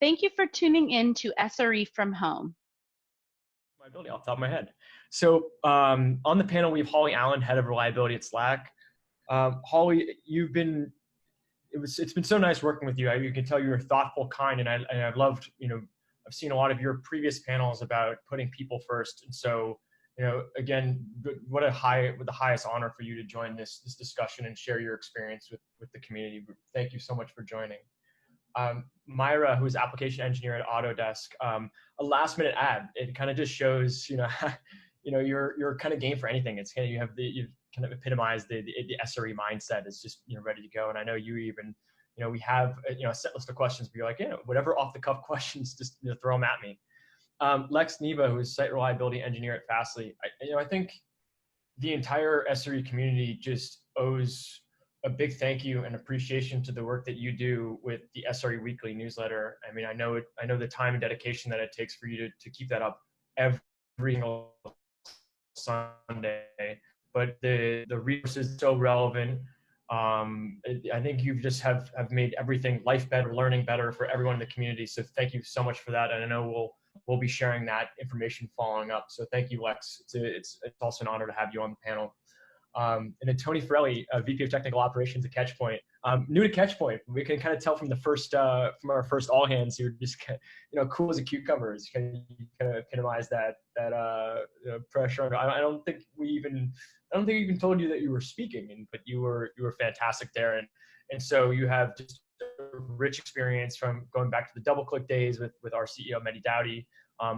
Thank you for tuning in to SRE from home. My ability off the top of my head. So on the panel, we have Holly Allen, Head of Reliability at Slack. Holly, it's been so nice working with you. You can tell you're thoughtful, kind, and I've loved, I've seen a lot of your previous panels about putting people first. And so, again, what the highest honor for you to join this discussion and share your experience with the community. Thank you so much for joining. Myra, who's application engineer at Autodesk, a last minute ad. It kind of just shows, you're kind of game for anything. It's kind of, you've kind of epitomized the SRE mindset is just, ready to go. And I know you even, we have, a set list of questions, but you're like, whatever off the cuff questions, just throw them at me. Lex Neva, who is site reliability engineer at Fastly. I think the entire SRE community just owes a big thank you and appreciation to the work that you do with the SRE Weekly newsletter. I mean, I know the time and dedication that it takes for you to keep that up every single Sunday, but the resources are so relevant. I think you just have made everything, life better, learning better for everyone in the community. So thank you so much for that. And I know we'll be sharing that information following up. So thank you, Lex. It's also an honor to have you on the panel. And then Tony Ferelli, VP of Technical Operations at Catchpoint. New to Catchpoint, we can kind of tell from from our first all hands, you're just cool as a cucumber. You kind of epitomize that pressure. I don't think we even told you that you were speaking, but you were fantastic there. And so you have just a rich experience from going back to the DoubleClick days with our CEO Mehdi Dowdy,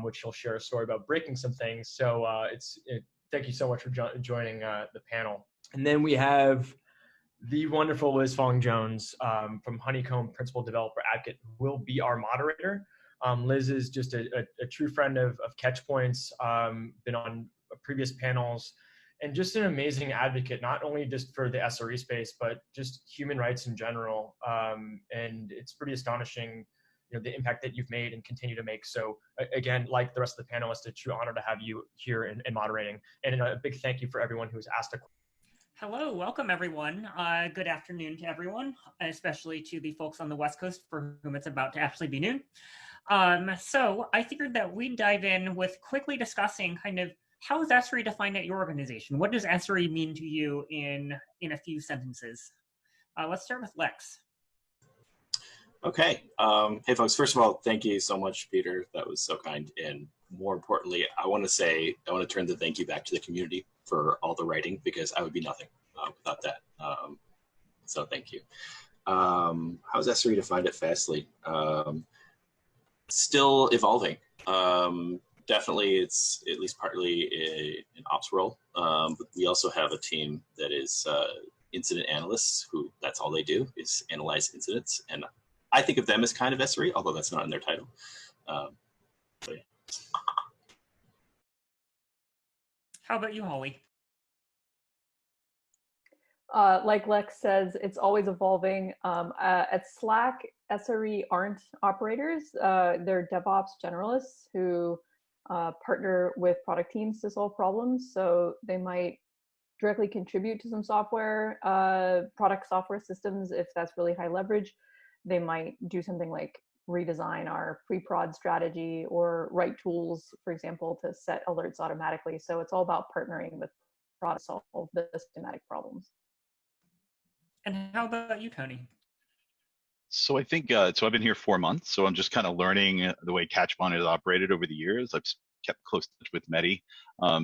which he'll share a story about breaking some things. So thank you so much for joining the panel. And then we have the wonderful Liz Fong Jones from Honeycomb, Principal Developer Advocate, who will be our moderator. Liz is just a true friend of Catchpoint's, been on previous panels, and just an amazing advocate, not only just for the SRE space, but just human rights in general. And it's pretty astonishing, the impact that you've made and continue to make. So again, like the rest of the panelists, a true honor to have you here and moderating. And a big thank you for everyone who's asked a question. Hello, welcome everyone. Good afternoon to everyone, especially to the folks on the West Coast for whom it's about to actually be noon. So I figured that we'd dive in with quickly discussing kind of how is SRE defined at your organization? What does SRE mean to you in a few sentences? Let's start with Lex. Okay. Hey, folks. First of all, thank you so much, Peter. That was so kind. And more importantly, I want to turn the thank you back to the community for all the writing, because I would be nothing without that. So thank you. How's SRE defined at Fastly? Still evolving. Definitely, it's at least partly an ops role. But we also have a team that is incident analysts, who that's all they do is analyze incidents. And I think of them as kind of SRE, although that's not in their title. So yeah. How about you, Holly? Like Lex says, it's always evolving. At Slack, SRE aren't operators. They're DevOps generalists who partner with product teams to solve problems. So they might directly contribute to some software, product software systems if that's really high leverage. They might do something like redesign our pre-prod strategy or write tools, for example, to set alerts automatically. So it's all about partnering with product to solve the systematic problems. And how about you, Tony? So I think, so I've been here 4 months, so I'm just kind of learning the way Catchpoint has operated over the years. I've kept close touch with Mehdi,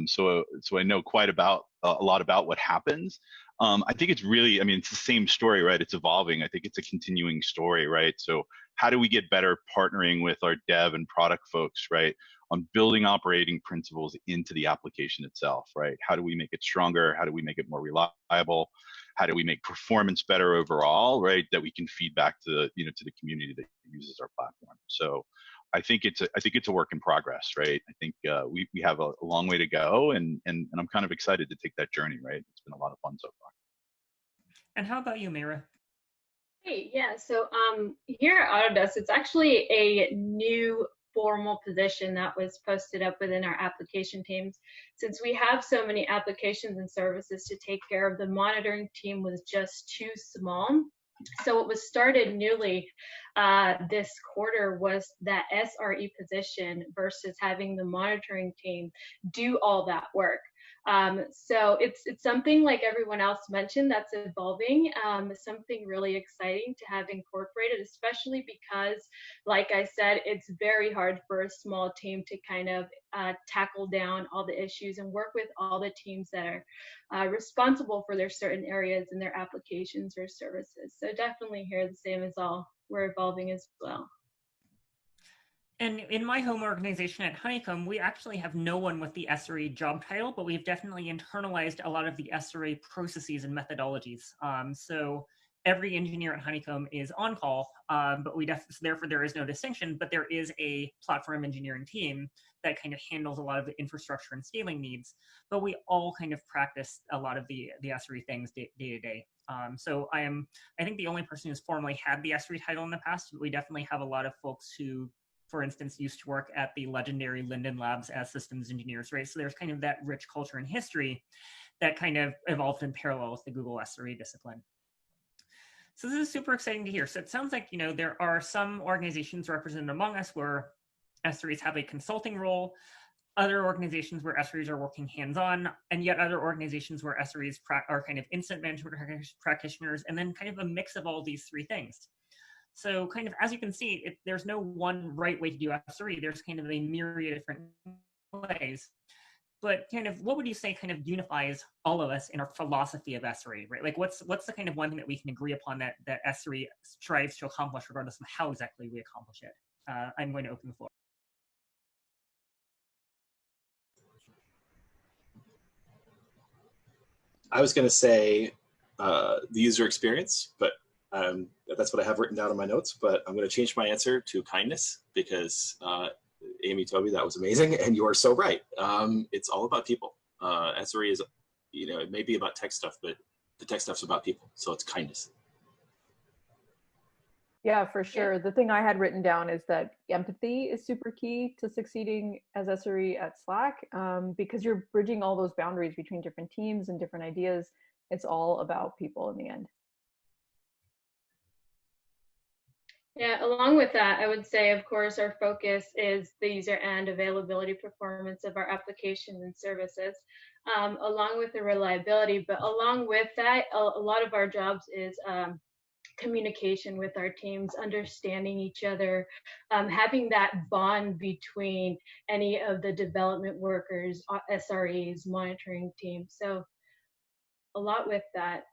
so I know quite a lot about what happens. I think it's really, I mean, it's the same story, right? It's evolving. I think it's a continuing story, right? So how do we get better partnering with our dev and product folks, right, on building operating principles into the application itself, right? How do we make it stronger? How do we make it more reliable? How do we make performance better overall, right? That we can feed back to the, to the community that uses our platform. So I think it's a work in progress, right? I think we have a long way to go, and I'm kind of excited to take that journey, right? It's been a lot of fun so far. And how about you, Myra? Hey, yeah, so here at Autodesk, it's actually a new formal position that was posted up within our application teams. Since we have so many applications and services to take care of, the monitoring team was just too small So what was started newly this quarter was that SRE position versus having the monitoring team do all that work. So it's something, like everyone else mentioned, that's evolving. Something really exciting to have incorporated, especially because, like I said, it's very hard for a small team to kind of tackle down all the issues and work with all the teams that are responsible for their certain areas in their applications or services. So definitely here, the same as all, we're evolving as well. And in my home organization at Honeycomb, we actually have no one with the SRE job title, but we've definitely internalized a lot of the SRE processes and methodologies. So every engineer at Honeycomb is on call, but therefore there is no distinction, but there is a platform engineering team that kind of handles a lot of the infrastructure and scaling needs, but we all kind of practice a lot of the SRE things day to day. So I think the only person who's formally had the SRE title in the past, but we definitely have a lot of folks who, for instance, used to work at the legendary Linden Labs as systems engineers, right? So there's kind of that rich culture and history that kind of evolved in parallel with the Google SRE discipline. So this is super exciting to hear. So it sounds like, there are some organizations represented among us where SREs have a consulting role, other organizations where SREs are working hands-on, and yet other organizations where SREs are kind of incident management practitioners, and then kind of a mix of all these three things. So kind of, as you can see, there's no one right way to do SRE. There's kind of a myriad of different ways. But kind of, what would you say kind of unifies all of us in our philosophy of SRE, right? Like what's the kind of one thing that we can agree upon that SRE strives to accomplish regardless of how exactly we accomplish it? I'm going to open the floor. I was going to say the user experience, but that's what I have written down in my notes, but I'm going to change my answer to kindness because Amy, Tobey, that was amazing. And you are so right. It's all about people. SRE is, it may be about tech stuff, but the tech stuff's about people. So it's kindness. Yeah, for sure. The thing I had written down is that empathy is super key to succeeding as SRE at Slack, because you're bridging all those boundaries between different teams and different ideas. It's all about people in the end. Yeah, along with that, I would say, of course, our focus is the user and availability performance of our applications and services, along with the reliability. But along with that, a lot of our jobs is communication with our teams, understanding each other, having that bond between any of the development workers, SREs, monitoring teams. So a lot with that.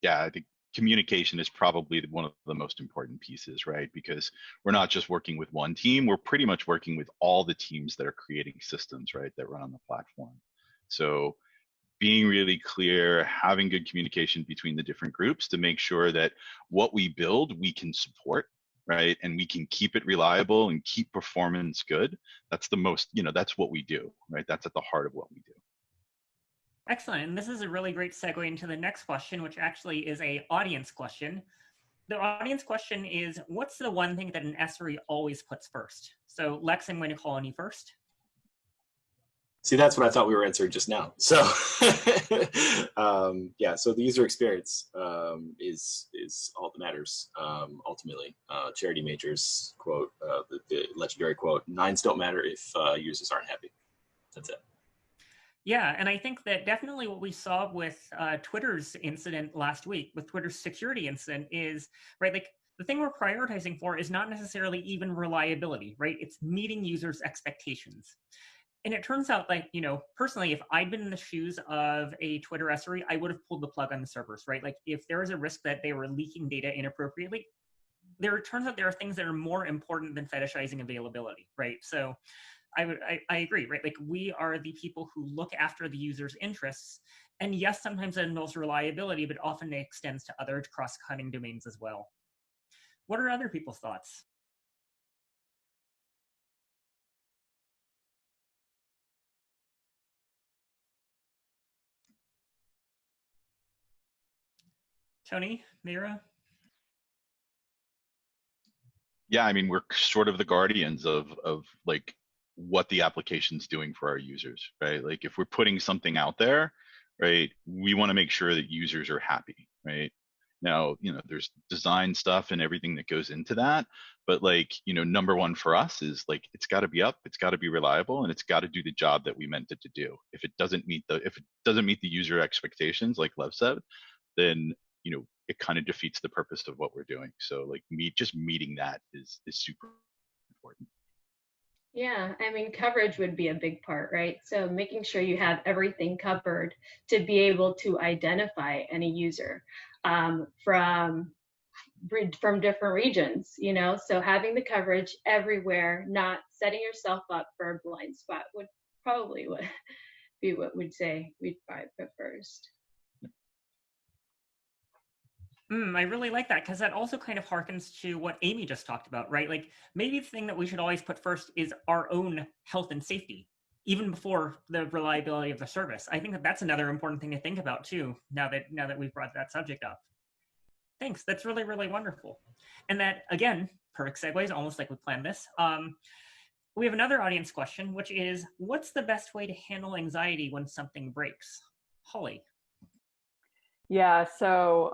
Yeah, I think communication is probably one of the most important pieces, right? Because we're not just working with one team, we're pretty much working with all the teams that are creating systems, right, that run on the platform. So being really clear, having good communication between the different groups to make sure that what we build, we can support, right? And we can keep it reliable and keep performance good. That's the most, that's what we do, right? That's at the heart of what we do. Excellent. And this is a really great segue into the next question, which actually is an audience question. The audience question is, what's the one thing that an SRE always puts first? So Lex, I'm going to call on you first. See, that's what I thought we were answering just now. So yeah, so the user experience is all that matters, ultimately. Charity Major's quote, the legendary quote, "Nines don't matter if users aren't happy." That's it. Yeah, and I think that definitely what we saw with Twitter's incident last week, with Twitter's security incident is, right, like the thing we're prioritizing for is not necessarily even reliability, right? It's meeting users' expectations. And it turns out, like, personally, if I'd been in the shoes of a Twitter SRE, I would have pulled the plug on the servers, right? Like, if there was a risk that they were leaking data inappropriately, it turns out there are things that are more important than fetishizing availability, right? So I agree, right? Like, we are the people who look after the user's interests. And yes, sometimes that involves reliability, but often it extends to other cross-cutting domains as well. What are other people's thoughts? Tony, Mira? Yeah, I mean, we're sort of the guardians of like what the application's doing for our users, right? Like if we're putting something out there, right? We want to make sure that users are happy, right? Now, there's design stuff and everything that goes into that, but like, number one for us is like, it's got to be up, it's got to be reliable, and it's got to do the job that we meant it to do. If it doesn't meet the user expectations, like Lev said, then, it kind of defeats the purpose of what we're doing. So like just meeting that is super important. Yeah, I mean, coverage would be a big part, right? So making sure you have everything covered to be able to identify any user from different regions, so having the coverage everywhere, not setting yourself up for a blind spot would probably be what we'd say we'd probably put first. I really like that, because that also kind of harkens to what Amy just talked about, right? Like maybe the thing that we should always put first is our own health and safety, even before the reliability of the service. I think that that's another important thing to think about too, now that we've brought that subject up. Thanks, that's really, really wonderful. And that, again, perfect segues, almost like we planned this. We have another audience question, which is, what's the best way to handle anxiety when something breaks? Holly. Yeah, so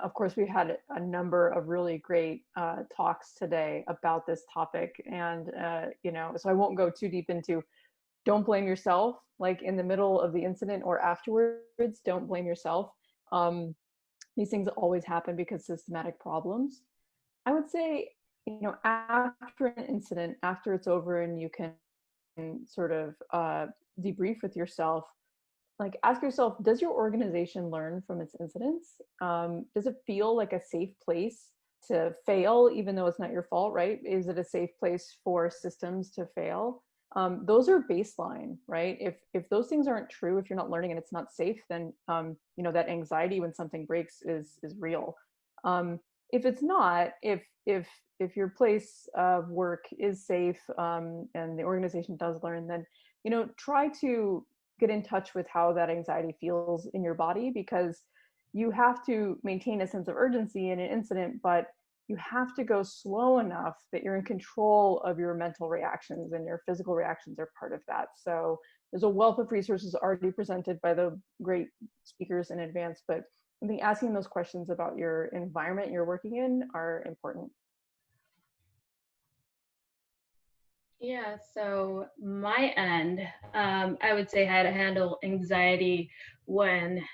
of course we had a number of really great talks today about this topic, and so I won't go too deep into, don't blame yourself, like in the middle of the incident or afterwards, don't blame yourself. These things always happen because systematic problems. I would say, after an incident, after it's over and you can sort of debrief with yourself, like ask yourself, does your organization learn from its incidents? Does it feel like a safe place to fail, even though it's not your fault, right? Is it a safe place for systems to fail? Those are baseline, right? If those things aren't true, if you're not learning and it's not safe, then that anxiety when something breaks is real. If it's not, if your place of work is safe and the organization does learn, then try to get in touch with how that anxiety feels in your body, because you have to maintain a sense of urgency in an incident, but you have to go slow enough that you're in control of your mental reactions, and your physical reactions are part of that. So there's a wealth of resources already presented by the great speakers in advance, but I think asking those questions about your environment you're working in are important. Yeah, so my end, I would say how to handle anxiety when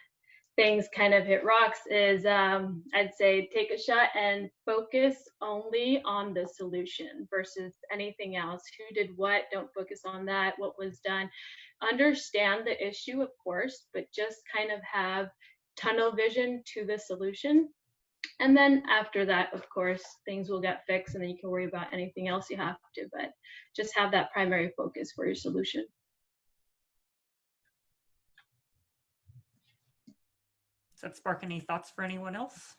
things kind of hit rocks is I'd say take a shot and focus only on the solution versus anything else. Who did what? Don't focus on that. What was done? Understand the issue, of course, but just kind of have tunnel vision to the solution. And then after that, of course, things will get fixed and then you can worry about anything else you have to, but just have that primary focus for your solution. Does that spark any thoughts for anyone else?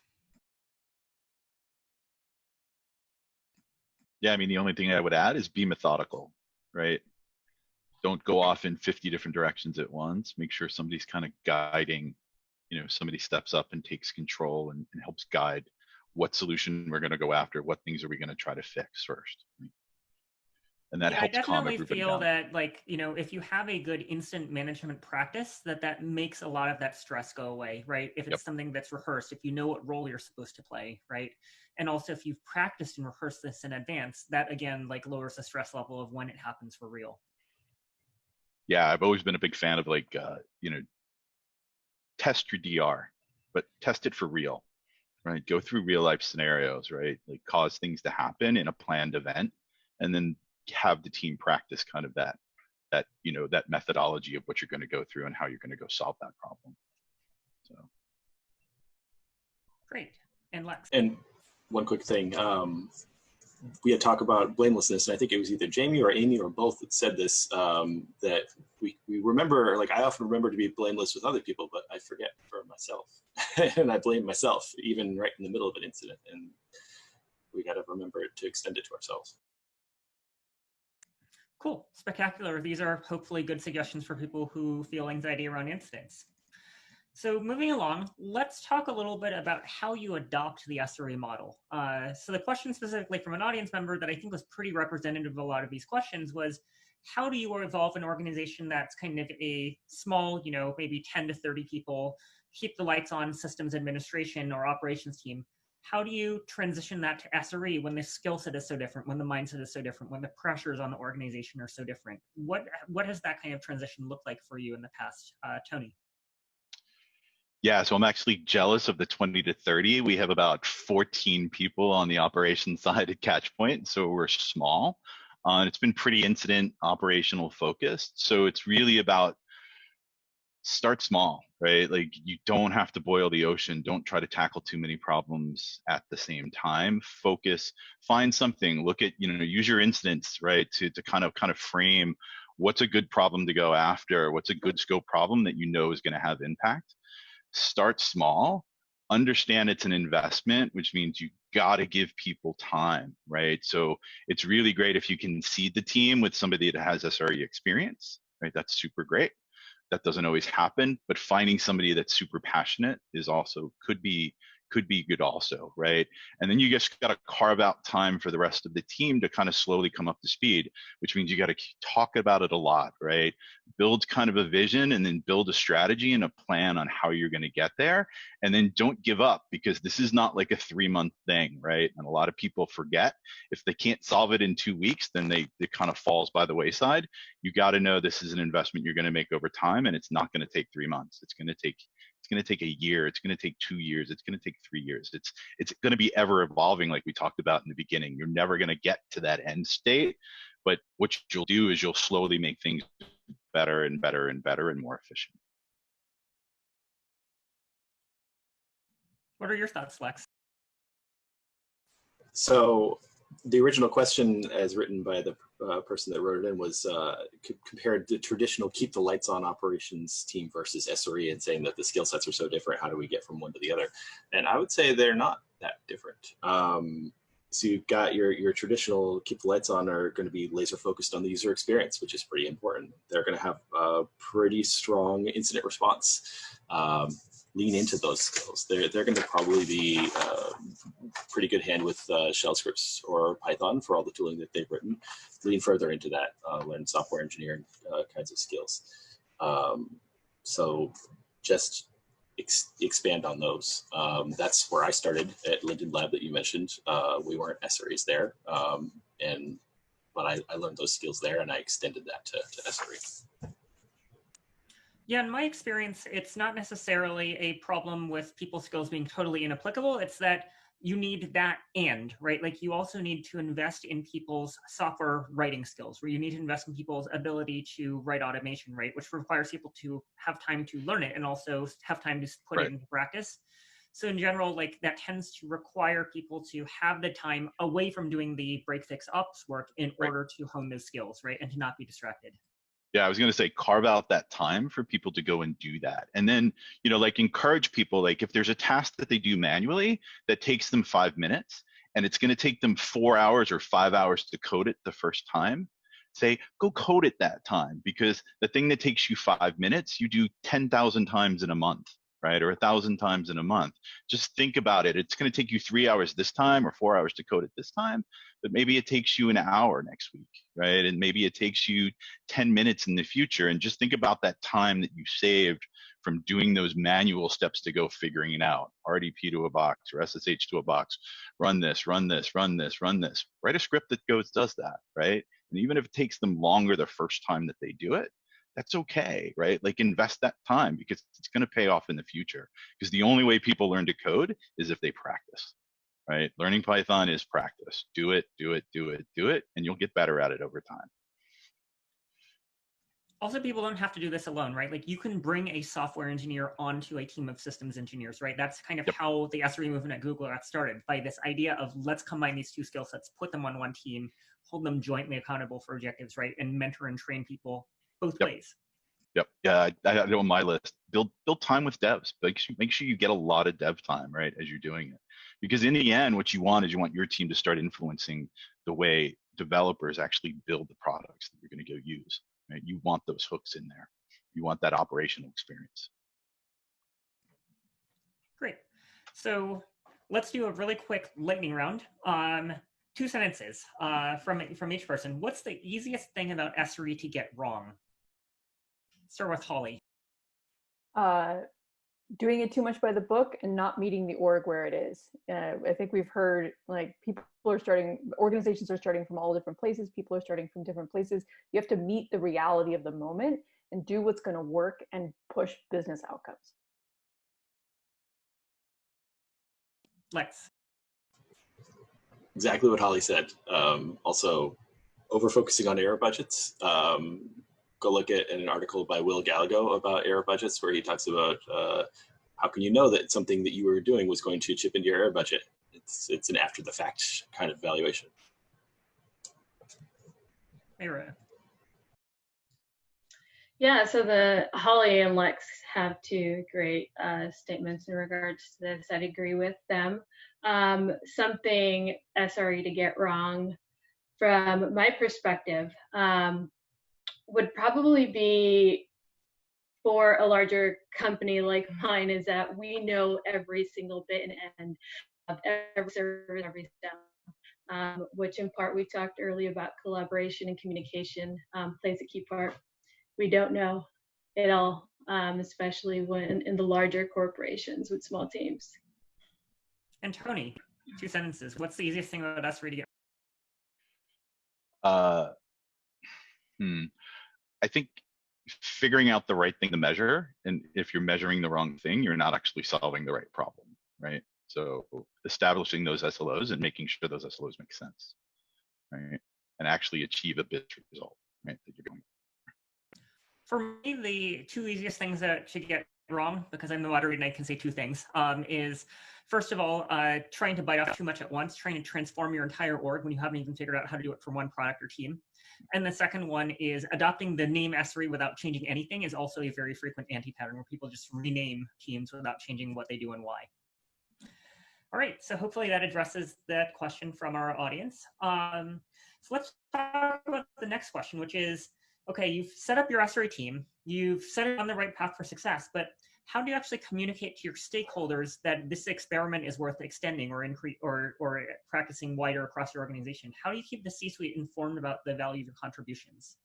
Yeah, I mean, the only thing I would add is be methodical, right? Don't go off in 50 different directions at once. Make sure somebody's kind of guiding, somebody steps up and takes control and helps guide what solution we're going to go after, what things are we going to try to fix first. And that helps calm everybody down. I definitely feel that, like, if you have a good incident management practice, that makes a lot of that stress go away, right? If it's something that's rehearsed, if you know what role you're supposed to play, right? And also if you've practiced and rehearsed this in advance, that again, like lowers the stress level of when it happens for real. Yeah, I've always been a big fan of test your DR, but test it for real, right? Go through real life scenarios, right? Like cause things to happen in a planned event, and then have the team practice kind of that methodology of what you're going to go through and how you're going to go solve that problem. So great. And Lex. And one quick thing, we had talked about blamelessness, and I think it was either Jamie or Amy or both that said this, that we remember, like I often remember to be blameless with other people, but I forget for myself. And I blame myself, even right in the middle of an incident. And we got to remember to extend it to ourselves. Cool, spectacular. These are hopefully good suggestions for people who feel anxiety around incidents. So moving along, let's talk a little bit about how you adopt the SRE model. So the question specifically from an audience member that I think was pretty representative of a lot of these questions was, how do you evolve an organization that's kind of a small, maybe 10 to 30 people, keep the lights on systems administration or operations team? How do you transition that to SRE when the skill set is so different, when the mindset is so different, when the pressures on the organization are so different? What has that kind of transition looked like for you in the past, Tony? Yeah, so I'm actually jealous of the 20 to 30. We have about 14 people on the operations side at Catchpoint, so we're small. And it's been pretty incident operational focused. So it's really about start small, right? Like you don't have to boil the ocean. Don't try to tackle too many problems at the same time. Focus, find something, look at, use your incidents, right? To kind of frame what's a good problem to go after, what's a good scope problem that you know is going to have impact. Start small, understand it's an investment, which means you got to give people time, right? So it's really great if you can seed the team with somebody that has SRE experience, right? That's super great. That doesn't always happen, but finding somebody that's super passionate is also could be good also, right? And then you just got to carve out time for the rest of the team to kind of slowly come up to speed, which means you got to talk about it a lot, right? Build kind of a vision and then build a strategy and a plan on how you're going to get there. And then don't give up, because this is not like a 3-month thing, right? And a lot of people forget if they can't solve it in 2 weeks, then it kind of falls by the wayside. You got to know this is an investment you're going to make over time, and it's not going to take 3 months. It's going to take a year. It's going to take 2 years. It's going to take 3 years. It's going to be ever evolving, like we talked about in the beginning. You're never going to get to that end state, but what you'll do is you'll slowly make things better and better and better and more efficient. What are your thoughts, Lex? So the original question, as written by the person that wrote it in, was compared the traditional keep the lights on operations team versus SRE, and saying that the skill sets are so different. How do we get from one to the other? And I would say they're not that different. So you've got your traditional keep the lights on are going to be laser focused on the user experience, which is pretty important. They're going to have a pretty strong incident response. Lean into those skills. They're going to probably be pretty good hand with shell scripts or Python for all the tooling that they've written. Lean further into that, learn software engineering kinds of skills. So just expand on those. That's where I started at Linden Lab that you mentioned. We weren't SREs there, but I learned those skills there, and I extended that to SRE. Yeah, in my experience, it's not necessarily a problem with people's skills being totally inapplicable. It's that you need that right? Like you also need to invest in people's software writing skills, where you need to invest in people's ability to write automation, right? Which requires people to have time to learn it and also have time to put it into practice. So in general, like that tends to require people to have the time away from doing the break fix ops work in order to hone those skills, right? And to not be distracted. Yeah, I was going to say, carve out that time for people to go and do that. And then, like encourage people, like if there's a task that they do manually that takes them 5 minutes and it's going to take them 4 hours or 5 hours to code it the first time, say, go code it that time, because the thing that takes you 5 minutes, you do 10,000 times in a month, right? Or 1,000 times in a month. Just think about it. It's going to take you 3 hours this time or 4 hours to code it this time, but maybe it takes you an hour next week, right? And maybe it takes you 10 minutes in the future. And just think about that time that you saved from doing those manual steps to go figuring it out. RDP to a box or SSH to a box. Run this, run this, run this, run this. Write a script that does that, right? And even if it takes them longer the first time that they do it, that's okay, right? Like invest that time, because it's going to pay off in the future. Because the only way people learn to code is if they practice, right? Learning Python is practice. Do it, do it, do it, do it, and you'll get better at it over time. Also, people don't have to do this alone, right? Like you can bring a software engineer onto a team of systems engineers, right? That's kind of how the SRE movement at Google got started, by this idea of let's combine these two skill sets, put them on one team, hold them jointly accountable for objectives, right? And mentor and train people both ways. Yep. Yeah, I had it on my list. Build time with devs. Make sure you get a lot of dev time, right, as you're doing it. Because in the end, what you want is you want your team to start influencing the way developers actually build the products that you're going to go use. Right? You want those hooks in there. You want that operational experience. So let's do a really quick lightning round. 2 sentences from each person. What's the easiest thing about SRE to get wrong? Start with Holly. Doing it too much by the book and not meeting the org where it is. I think we've heard like organizations are starting from all different places. People are starting from different places. You have to meet the reality of the moment and do what's going to work and push business outcomes. Lex. Exactly what Holly said. Also, over-focusing on error budgets. Go look at an article by Will Gallego about error budgets, where he talks about how can you know that something that you were doing was going to chip into your error budget. It's an after-the-fact kind of valuation. Mayra. Yeah, so the Holly and Lex have 2 great statements in regards to this. I'd agree with them. Something SRE to get wrong from my perspective would probably be, for a larger company like mine, is that we know every single bit and end of every service, every step, which in part we talked earlier about collaboration and communication plays a key part. We don't know it all, especially when in the larger corporations with small teams. And Tony, 2 sentences. What's the easiest thing about SRE to get? I think figuring out the right thing to measure, and if you're measuring the wrong thing, you're not actually solving the right problem, right? So establishing those SLOs and making sure those SLOs make sense, right? And actually achieve a business result, right? That you're going. For me, the 2 easiest things that to get wrong, because I'm the moderator and I can say 2 things, is first of all, trying to bite off too much at once, trying to transform your entire org when you haven't even figured out how to do it for one product or team. And the second one is adopting the name SRE without changing anything is also a very frequent anti-pattern where people just rename teams without changing what they do and why. All right, so hopefully that addresses that question from our audience. So let's talk about the next question, which is, okay, you've set up your SRE team, you've set it on the right path for success, but how do you actually communicate to your stakeholders that this experiment is worth extending or increase or practicing wider across your organization? How do you keep the C-suite informed about the value of your contributions?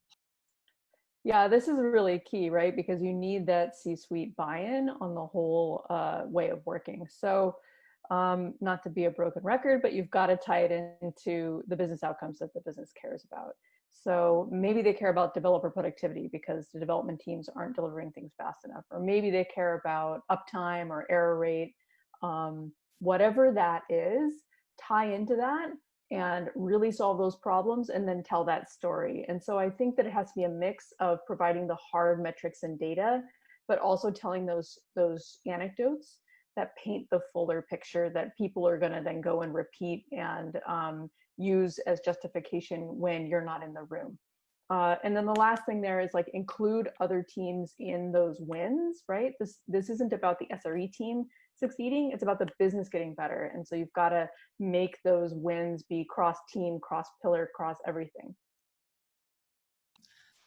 Yeah, this is really key, right? Because you need that C-suite buy-in on the whole way of working. So not to be a broken record, but you've got to tie it into the business outcomes that the business cares about. So maybe they care about developer productivity because the development teams aren't delivering things fast enough, or maybe they care about uptime or error rate. Whatever that is, tie into that and really solve those problems and then tell that story. And so I think that it has to be a mix of providing the hard metrics and data, but also telling those anecdotes that paint the fuller picture that people are going to then go and repeat and use as justification when you're not in the room. And then the last thing there is like include other teams in those wins, right? This isn't about the SRE team succeeding, it's about the business getting better. And so you've got to make those wins be cross-team, cross-pillar, cross everything.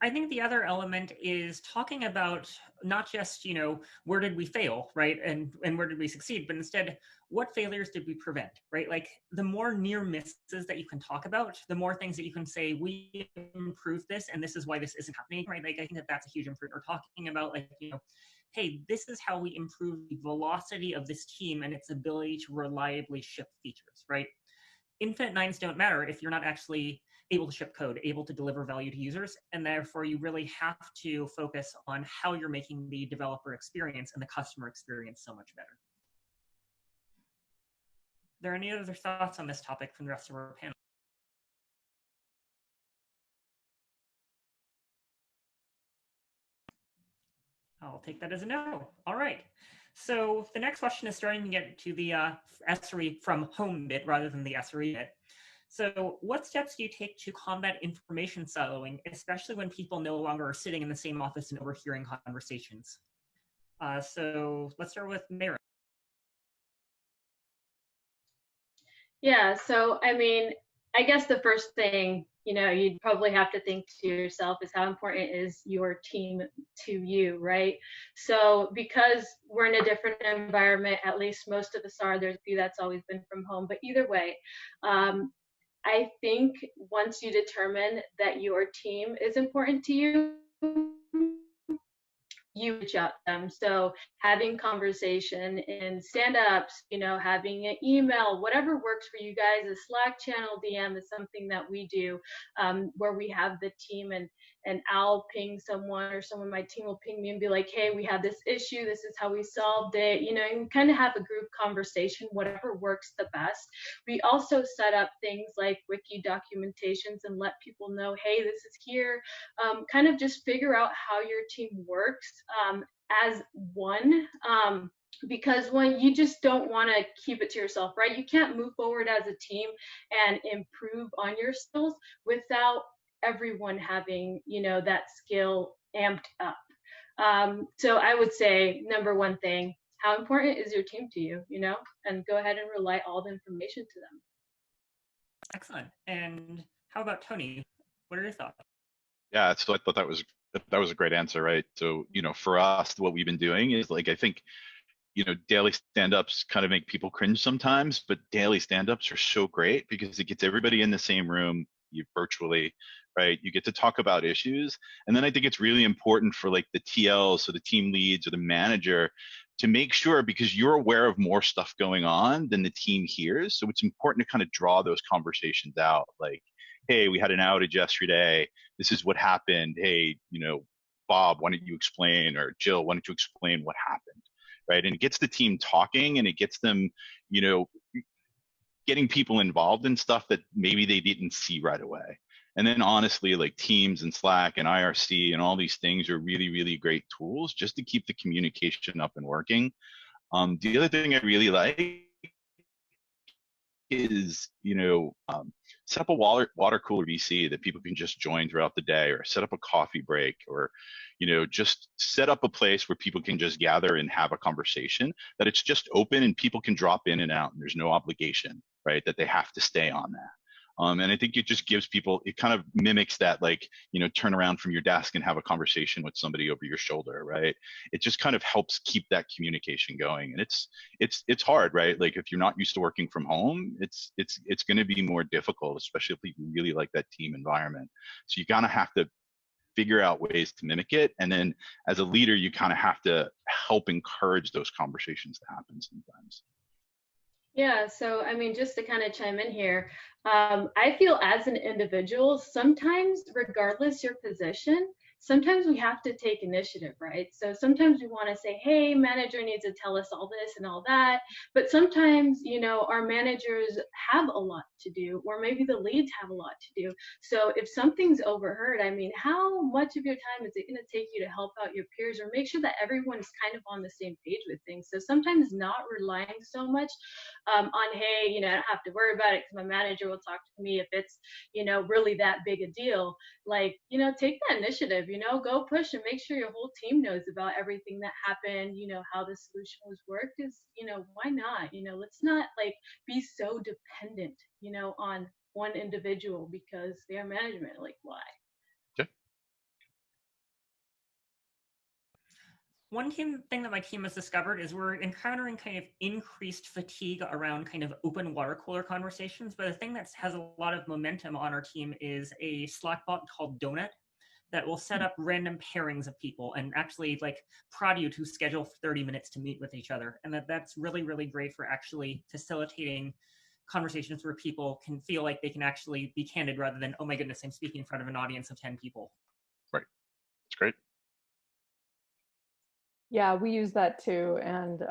I think the other element is talking about not just, where did we fail, right? And where did we succeed, but instead, what failures did we prevent, right? Like the more near misses that you can talk about, the more things that you can say, we improved this and this is why this isn't happening, right? Like I think that that's a huge improvement. Or talking about like, hey, this is how we improve the velocity of this team and its ability to reliably ship features, right? Infinite nines don't matter if you're not actually able to ship code, able to deliver value to users, and therefore you really have to focus on how you're making the developer experience and the customer experience so much better. Are there any other thoughts on this topic from the rest of our panel? I'll take that as a no. All right. So the next question is starting to get to the SRE from home bit rather than the SRE bit. So what steps do you take to combat information siloing, especially when people no longer are sitting in the same office and overhearing conversations? So let's start with Mayra. Yeah, so I mean, I guess the first thing you know, you'd probably have to think to yourself is how important is your team to you, right? So because we're in a different environment, at least most of us are, there's a few that's always been from home, but either way, I think once you determine that your team is important to you, you reach out to them. So having conversation in stand-ups, you know, having an email, whatever works for you guys. A Slack channel DM is something that we do, where we have the team, and I'll ping someone, or someone on my team will ping me and be like, hey, we have this issue, this is how we solved it, you know, and kind of have a group conversation, whatever works the best. We also set up things like wiki documentations and let people know, hey, this is here. Kind of just figure out how your team works as one, because when you just don't want to keep it to yourself, right? You can't move forward as a team and improve on your skills without everyone having, you know, that skill amped up. So I would say, number one thing, how important is your team to you, you know, and go ahead and relay all the information to them. Excellent. And how about Tony? What are your thoughts? Yeah, so I thought that was a great answer, right? So, you know, for us, what we've been doing is, like, I think, you know, daily stand-ups kind of make people cringe sometimes, but daily stand-ups are so great because it gets everybody in the same room, you virtually, right? You get to talk about issues. And then I think it's really important for, like, the TLs, so the team leads or the manager, to make sure, because you're aware of more stuff going on than the team hears. So it's important to kind of draw those conversations out. Like, hey, we had an outage yesterday. This is what happened. Hey, you know, Bob, why don't you explain? Or Jill, why don't you explain what happened? Right? And it gets the team talking, and it gets them, you know, getting people involved in stuff that maybe they didn't see right away. And then honestly, like Teams and Slack and IRC and all these things are really, really great tools just to keep the communication up and working. The other thing I really like is, you know, set up a water cooler VC that people can just join throughout the day, or set up a coffee break, or, you know, just set up a place where people can just gather and have a conversation, that it's just open and people can drop in and out, and there's no obligation, right, that they have to stay on that. And I think it just gives people, it kind of mimics that, like, you know, turn around from your desk and have a conversation with somebody over your shoulder, right? It just kind of helps keep that communication going. And it's hard, right? Like, if you're not used to working from home, it's going to be more difficult, especially if you really like that team environment. So you kind of have to figure out ways to mimic it. And then as a leader, you kind of have to help encourage those conversations to happen sometimes. Yeah, so I mean, just to kind of chime in here, I feel as an individual, sometimes regardless your position, sometimes we have to take initiative, right? So sometimes we want to say, hey, manager needs to tell us all this and all that. But sometimes, you know, our managers have a lot to do, or maybe the leads have a lot to do. So if something's overheard, I mean, how much of your time is it going to take you to help out your peers, or make sure that everyone's kind of on the same page with things? So sometimes not relying so much on, hey, you know, I don't have to worry about it because my manager will talk to me if it's, you know, really that big a deal. Like, you know, take that initiative, you know, go push and make sure your whole team knows about everything that happened, you know, how the solution was worked. Is, you know, why not? You know, let's not, like, be so dependent, you know, on one individual because they are management. Like, why? One thing that my team has discovered is we're encountering kind of increased fatigue around kind of open water cooler conversations. But the thing that has a lot of momentum on our team is a Slack bot called Donut that will set up random pairings of people and actually, like, prod you to schedule 30 minutes to meet with each other. And that's really, really great for actually facilitating conversations where people can feel like they can actually be candid rather than, oh my goodness, I'm speaking in front of an audience of 10 people. Right. It's great. Yeah, we use that too. And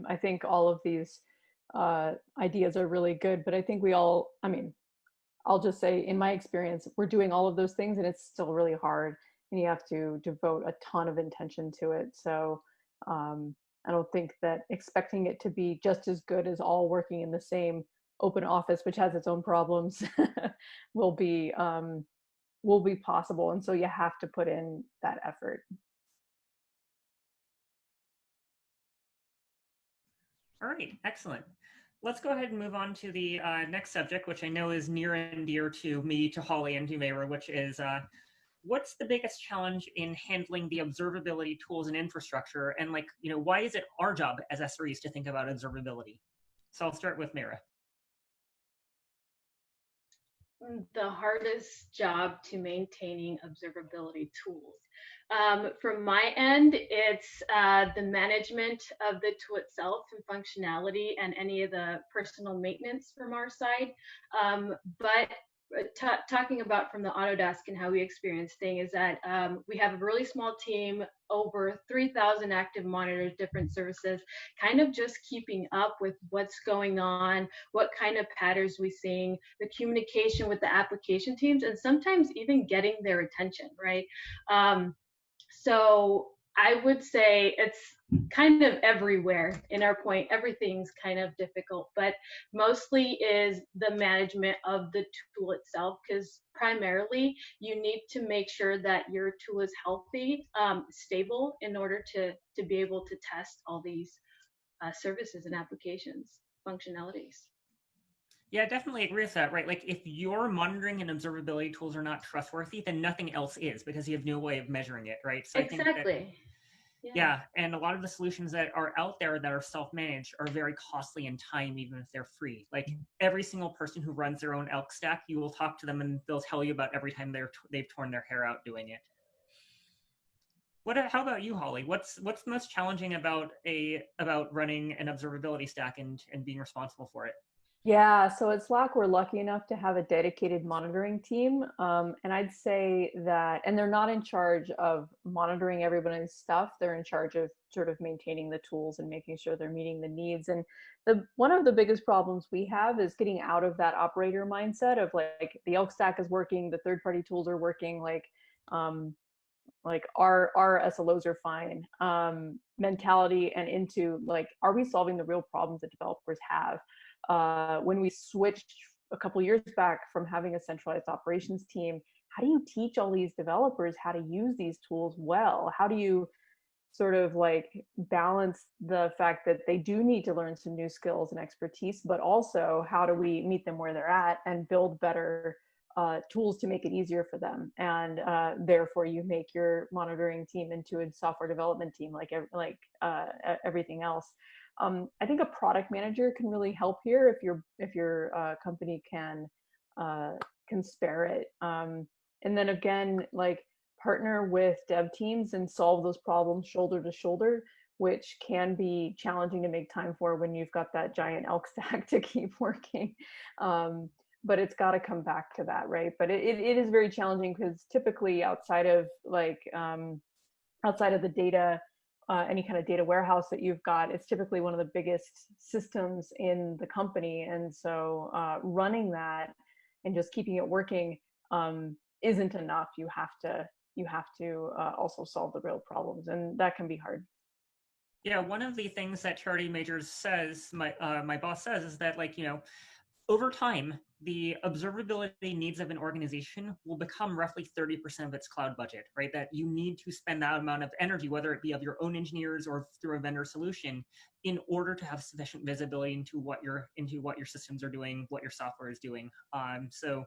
I think all of these ideas are really good, but I think we all, I mean, I'll just say in my experience, we're doing all of those things and it's still really hard, and you have to devote a ton of intention to it. So I don't think that expecting it to be just as good as all working in the same open office, which has its own problems, will be possible. And so you have to put in that effort. All right, excellent. Let's go ahead and move on to the next subject, which I know is near and dear to me, to Holly, and to Mayra, which is what's the biggest challenge in handling the observability tools and infrastructure? And like, why is it our job as SREs to think about observability? So I'll start with Mayra. The hardest job to maintaining observability tools. From my end, it's the management of the tool itself and functionality and any of the personal maintenance from our side. But talking about from the Autodesk and how we experience things is that we have a really small team, over 3,000 active monitors, different services, kind of just keeping up with what's going on, what kind of patterns we seeing, the communication with the application teams, and sometimes even getting their attention, right? So I would say it's kind of everywhere in our point. Everything's kind of difficult, but mostly is the management of the tool itself, because primarily you need to make sure that your tool is healthy, stable, in order to be able to test all these services and applications, functionalities. Yeah, I definitely agree with that, right? Like if your monitoring and observability tools are not trustworthy, then nothing else is, because you have no way of measuring it, right? So Exactly. I think that, yeah, and a lot of the solutions that are out there that are self-managed are very costly in time, even if they're free. Like every single person who runs their own elk stack, you will talk to them and they'll tell you about every time they've torn their hair out doing it. How about you, Holly? What's most challenging about running an observability stack and being responsible for it? Yeah, so at Slack, we're lucky enough to have a dedicated monitoring team. And I'd say that, and they're not in charge of monitoring everybody's stuff. They're in charge of sort of maintaining the tools and making sure they're meeting the needs. And one of the biggest problems we have is getting out of that operator mindset of like the elk stack is working, the third-party tools are working, like our SLOs are fine mentality, and into like, are we solving the real problems that developers have? When we switched a couple years back from having a centralized operations team, how do you teach all these developers how to use these tools well? How do you sort of like balance the fact that they do need to learn some new skills and expertise, but also how do we meet them where they're at and build better tools to make it easier for them? And therefore you make your monitoring team into a software development team, like everything else. I think a product manager can really help here if your company can spare it. And then again, like partner with dev teams and solve those problems shoulder to shoulder, which can be challenging to make time for when you've got that giant elk stack to keep working. But it's got to come back to that, right? But it is very challenging because typically outside of the data, any kind of data warehouse that you've got, it's typically one of the biggest systems in the company. And so running that and just keeping it working isn't enough. You have to also solve the real problems, and that can be hard. Yeah, one of the things that Charity Majors says, my boss says, is that over time, the observability needs of an organization will become roughly 30% of its cloud budget, right? That you need to spend that amount of energy, whether it be of your own engineers or through a vendor solution, in order to have sufficient visibility into what your systems are doing, what your software is doing. So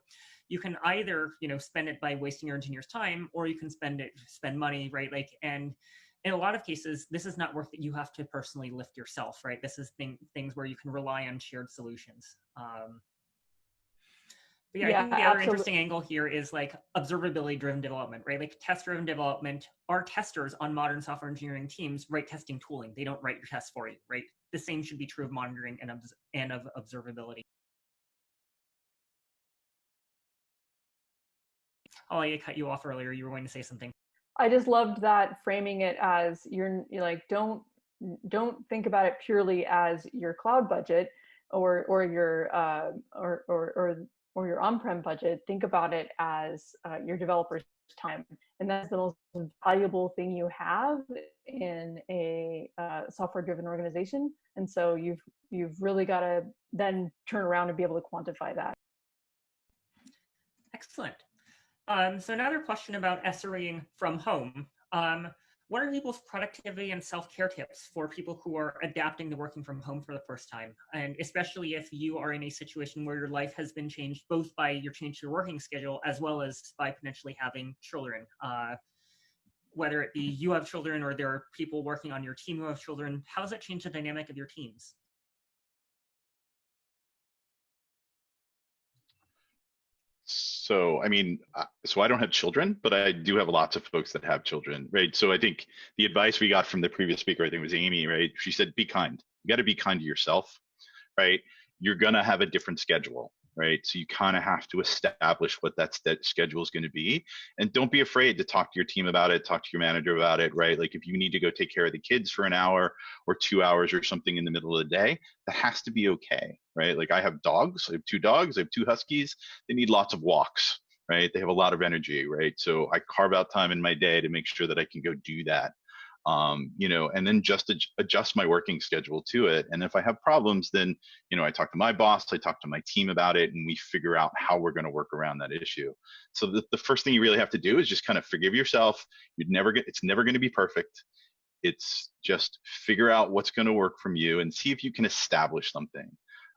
you can either spend it by wasting your engineers' time, or you can spend money, right? And in a lot of cases, this is not work that you have to personally lift yourself, right? This is things where you can rely on shared solutions. But I think the other interesting angle here is like observability-driven development, right? Like test-driven development. Our testers on modern software engineering teams write testing tooling. They don't write your tests for you, right? The same should be true of monitoring and of observability. Oh, I cut you off earlier. You were going to say something. I just loved that, framing it as you're like, don't think about it purely as your cloud budget or your your on-prem budget. Think about it as your developers' time, and that's the most valuable thing you have in a software-driven organization. And so you've really got to then turn around and be able to quantify that. Excellent. So another question about SREing from home. What are people's productivity and self-care tips for people who are adapting to working from home for the first time? And especially if you are in a situation where your life has been changed both by your change to your working schedule as well as by potentially having children. Whether it be you have children or there are people working on your team who have children, how does that change the dynamic of your teams? So, I mean, so I don't have children, but I do have lots of folks that have children, right? So I think the advice we got from the previous speaker, I think it was Amy, right? She said, be kind. You got to be kind to yourself, right? You're going to have a different schedule, right? So you kind of have to establish what that schedule is going to be. And don't be afraid to talk to your team about it, talk to your manager about it, right? Like if you need to go take care of the kids for an hour or 2 hours or something in the middle of the day, that has to be okay, right? Like I have dogs, I have 2 dogs, I have 2 huskies. They need lots of walks, right? They have a lot of energy, right? So I carve out time in my day to make sure that I can go do that. And then just adjust my working schedule to it. And if I have problems, then, I talk to my boss, I talk to my team about it, and we figure out how we're going to work around that issue. So the first thing you really have to do is just kind of forgive yourself. It's never going to be perfect. It's just figure out what's going to work from you and see if you can establish something.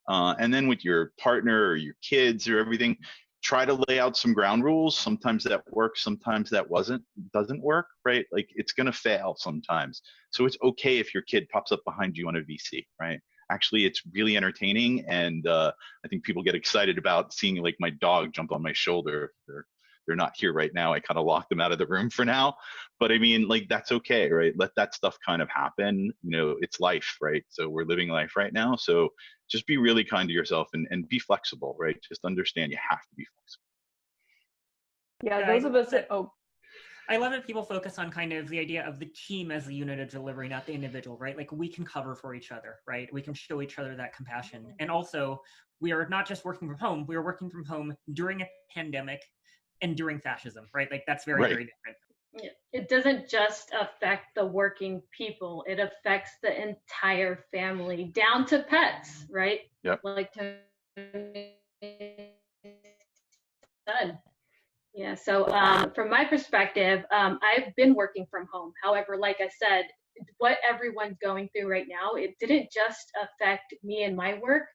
And then with your partner or your kids or everything, try to lay out some ground rules. Sometimes that works, sometimes that doesn't work, right? Like it's gonna fail sometimes. So it's okay if your kid pops up behind you on a VC, right? Actually, it's really entertaining, and I think people get excited about seeing like my dog jump on my shoulder. They're not here right now. I kind of locked them out of the room for now, but I mean, like that's okay, right? Let that stuff kind of happen. It's life, right? So we're living life right now. So just be really kind to yourself and be flexible, right? Just understand you have to be flexible. Yeah, those of us that, I love that people focus on kind of the idea of the team as the unit of delivery, not the individual, right? Like we can cover for each other, right? We can show each other that compassion. And also, we are not just working from home, we are working from home during a pandemic and during fascism, right? Like that's very, very different. It doesn't just affect the working people, it affects the entire family, down to pets, right? Yep. Like Tony said. Yeah, so from my perspective, I've been working from home. However, like I said, what everyone's going through right now, it didn't just affect me and my work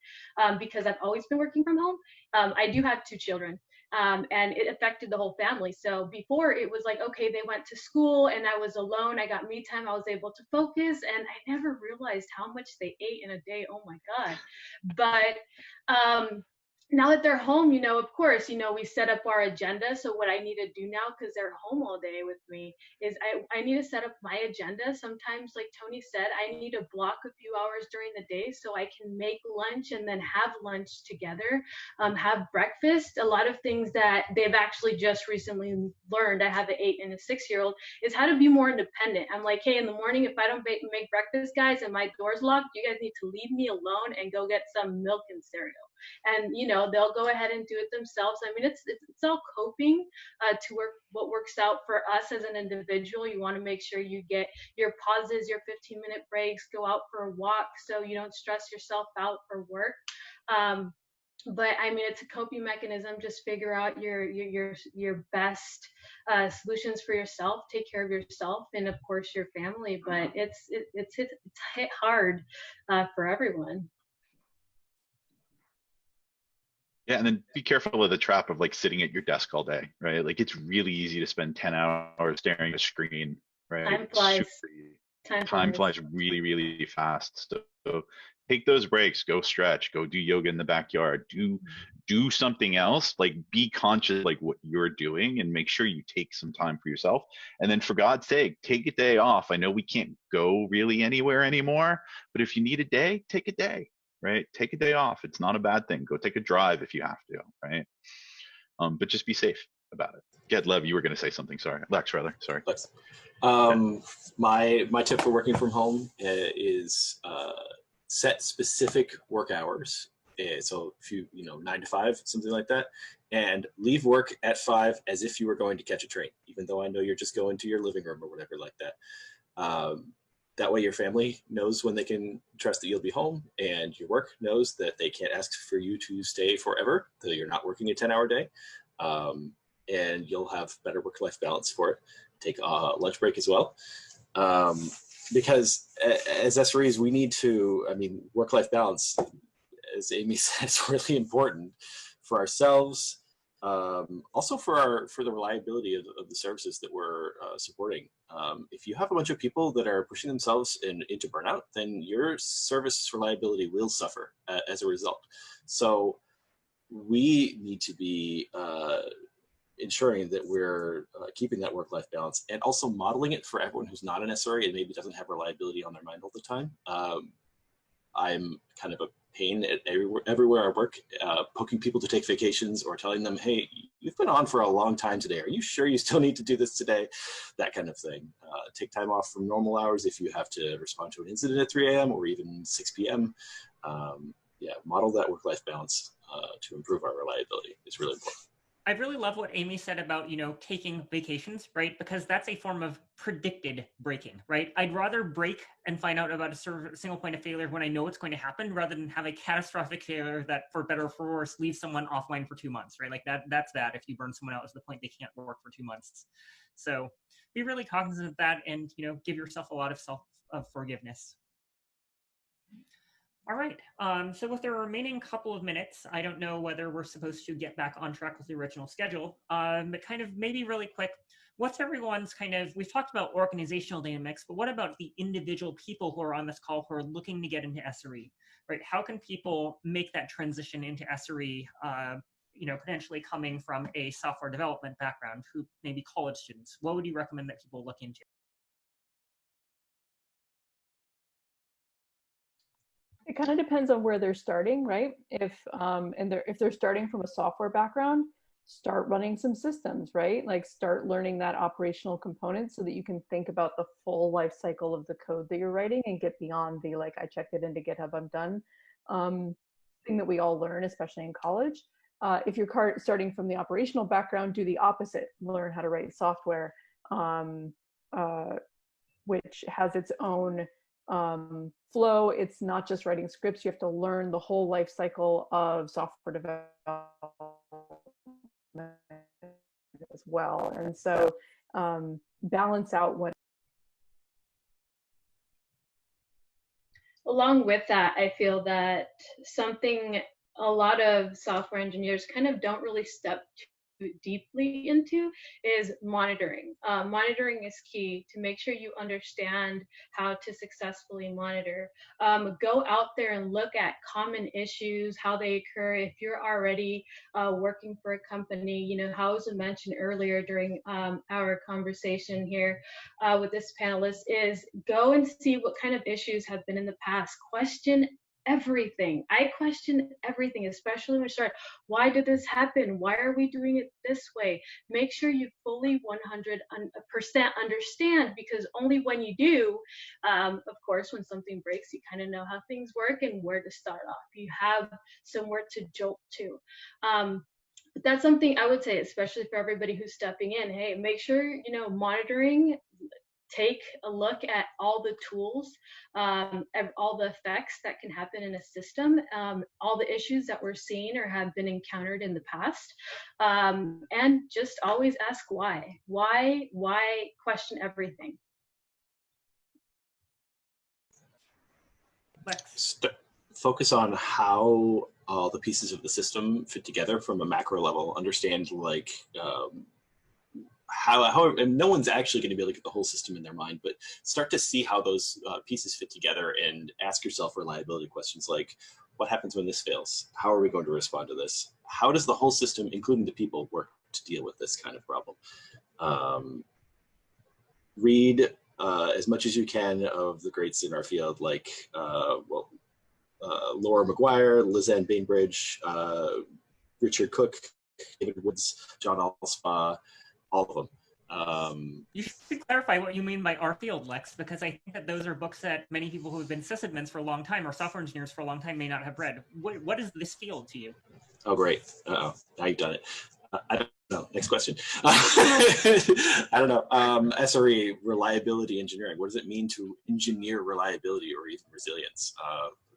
because I've always been working from home. I do have 2 children. And it affected the whole family. So before it was like, okay, they went to school and I was alone. I got me time. I was able to focus, and I never realized how much they ate in a day. Oh my God. But now that they're home, of course, we set up our agenda. So what I need to do now, because they're home all day with me, is I need to set up my agenda. Sometimes, like Tony said, I need to block a few hours during the day so I can make lunch and then have lunch together, have breakfast. A lot of things that they've actually just recently learned, I have an 8 and a 6-year-old, is how to be more independent. I'm like, hey, in the morning, if I don't make breakfast, guys, and my door's locked, you guys need to leave me alone and go get some milk and cereal. And they'll go ahead and do it themselves. I mean, it's all coping to what works out for us as an individual. You want to make sure you get your pauses, your 15-minute breaks, go out for a walk so you don't stress yourself out for work. But I mean, it's a coping mechanism. Just figure out your best solutions for yourself. Take care of yourself and of course your family. But it's hit hard for everyone. Yeah, and then be careful of the trap of like sitting at your desk all day, right? Like it's really easy to spend 10 hours staring at a screen, right? Time flies. Time flies really, really fast. So take those breaks, go stretch, go do yoga in the backyard, do something else, like be conscious like what you're doing and make sure you take some time for yourself. And then for God's sake, take a day off. I know we can't go really anywhere anymore, but if you need a day, take a day. Right? Take a day off. It's not a bad thing. Go take a drive if you have to, right? But just be safe about it. Lev, you were going to say something. Sorry. Lex, rather. Sorry. Lex. My tip for working from home is set specific work hours. So if you 9 to 5, something like that, and leave work at 5 as if you were going to catch a train, even though I know you're just going to your living room or whatever like that. That way your family knows when they can trust that you'll be home, and your work knows that they can't ask for you to stay forever, that you're not working a 10-hour day, and you'll have better work-life balance for it. Take a lunch break as well. Because as SREs, we need to, I mean, work-life balance, as Amy said, is really important for ourselves, also for the reliability of the services that we're supporting. If you have a bunch of people that are pushing themselves into burnout, then your service reliability will suffer as a result. So we need to be ensuring that we're keeping that work-life balance and also modeling it for everyone who's not an SRE and maybe doesn't have reliability on their mind all the time. I'm kind of a pain at everywhere I work, poking people to take vacations or telling them, hey, you've been on for a long time today. Are you sure you still need to do this today? That kind of thing. Take time off from normal hours if you have to respond to an incident at 3 a.m. or even 6 p.m. Yeah, model that work-life balance to improve our reliability is really important. I really love what Amy said about, taking vacations, right? Because that's a form of predicted breaking, right? I'd rather break and find out about a single point of failure when I know it's going to happen rather than have a catastrophic failure that, for better or for worse, leaves someone offline for 2 months, right? Like that's bad if you burn someone out to the point they can't work for 2 months. So be really cognizant of that and, give yourself a lot of forgiveness. All right, so with the remaining couple of minutes, I don't know whether we're supposed to get back on track with the original schedule, but kind of maybe really quick, what's everyone's we've talked about organizational dynamics, but what about the individual people who are on this call who are looking to get into SRE, right? How can people make that transition into SRE, potentially coming from a software development background, who may be college students? What would you recommend that people look into? It kind of depends on where they're starting, right? If they're starting from a software background, start running some systems, right? Like start learning that operational component so that you can think about the full life cycle of the code that you're writing and get beyond the I checked it into GitHub, I'm done thing that we all learn, especially in college. If you're starting from the operational background, do the opposite. Learn how to write software, which has its own flow. It's not just writing scripts. You have to learn the whole life cycle of software development as well. And so balance out when. Along with that, I feel that something a lot of software engineers kind of don't really step too deeply into is monitoring. Monitoring is key to make sure you understand how to successfully monitor. Go out there and look at common issues, how they occur. If you're already working for a company, how was mentioned earlier during our conversation here with this panelist, is go and see what kind of issues have been in the past. Question everything. I question everything, especially when we start. Why did this happen? Why are we doing it this way? Make sure you fully 100% understand, because only when you do, of course, when something breaks, you kind of know how things work and where to start off. You have somewhere to jolt to. But that's something I would say, especially for everybody who's stepping in. Hey, make sure, monitoring. Take a look at all the tools, all the effects that can happen in a system, all the issues that we're seeing or have been encountered in the past, and just always ask why. Why question everything. Focus on how all the pieces of the system fit together from a macro level. Understand how, and no one's actually going to be able to get the whole system in their mind, but start to see how those pieces fit together and ask yourself reliability questions like, what happens when this fails? How are we going to respond to this? How does the whole system, including the people, work to deal with this kind of problem? Read as much as you can of the greats in our field, like Laura McGuire, Lizanne Bainbridge, Richard Cook, David Woods, John Allspaw, all of them. You should clarify what you mean by our field, Lex, because I think that those are books that many people who have been sysadmins for a long time or software engineers for a long time may not have read. What is this field to you? Oh, great. Now you've done it. I don't know. Next question. I don't know. SRE, reliability engineering. What does it mean to engineer reliability or even resilience?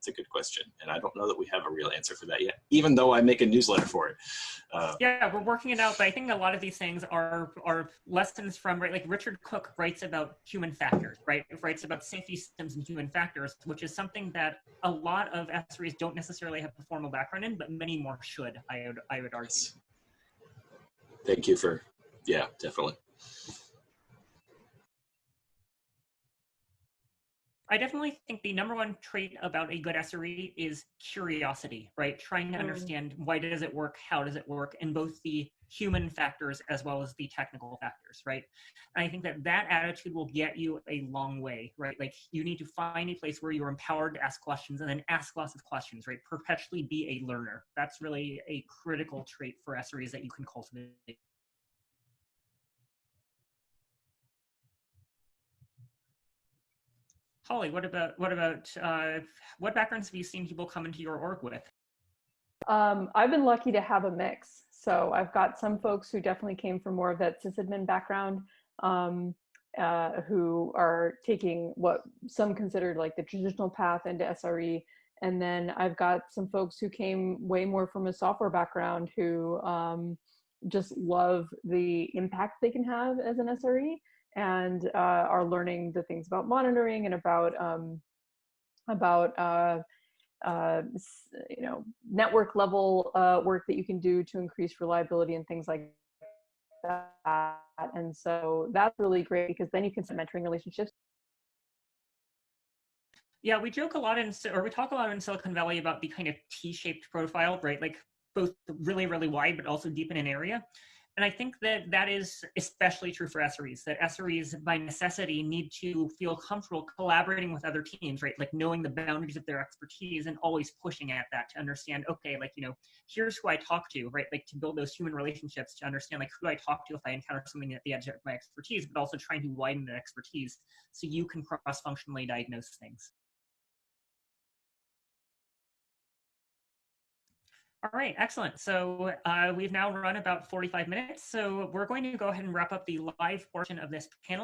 That's a good question. And I don't know that we have a real answer for that yet, even though I make a newsletter for it. Yeah, we're working it out, but I think a lot of these things are lessons from, right, like Richard Cook writes about human factors, right? Writes about safety systems and human factors, which is something that a lot of SREs don't necessarily have a formal background in, but many more should, I would argue. Yes. Thank you for, yeah, definitely. I definitely think the number one trait about a good SRE is curiosity, right? Trying to understand why does it work, how does it work, in both the human factors as well as the technical factors, right? And I think that that attitude will get you a long way, right? Like you need to find a place where you're empowered to ask questions and then ask lots of questions, right? Perpetually be a learner. That's really a critical trait for SREs that you can cultivate. Holly, what backgrounds have you seen people come into your org with? I've been lucky to have a mix. So I've got some folks who definitely came from more of that sysadmin background, who are taking what some considered like the traditional path into SRE. And then I've got some folks who came way more from a software background who just love the impact they can have as an SRE, and are learning the things about monitoring and about you know, network level work that you can do to increase reliability and things like that. And so that's really great because then you can start mentoring relationships. Yeah, we joke a lot we talk a lot in Silicon Valley about the kind of T-shaped profile, right? Like both really, really wide, but also deep in an area. And I think that that is especially true for SREs, that SREs by necessity need to feel comfortable collaborating with other teams, right? Like knowing the boundaries of their expertise and always pushing at that to understand, okay, like, you know, here's who I talk to, right? Like to build those human relationships, to understand like who I talk to if I encounter something at the edge of my expertise, but also trying to widen that expertise so you can cross-functionally diagnose things. All right, excellent. So we've now run about 45 minutes. So we're going to go ahead and wrap up the live portion of this panel.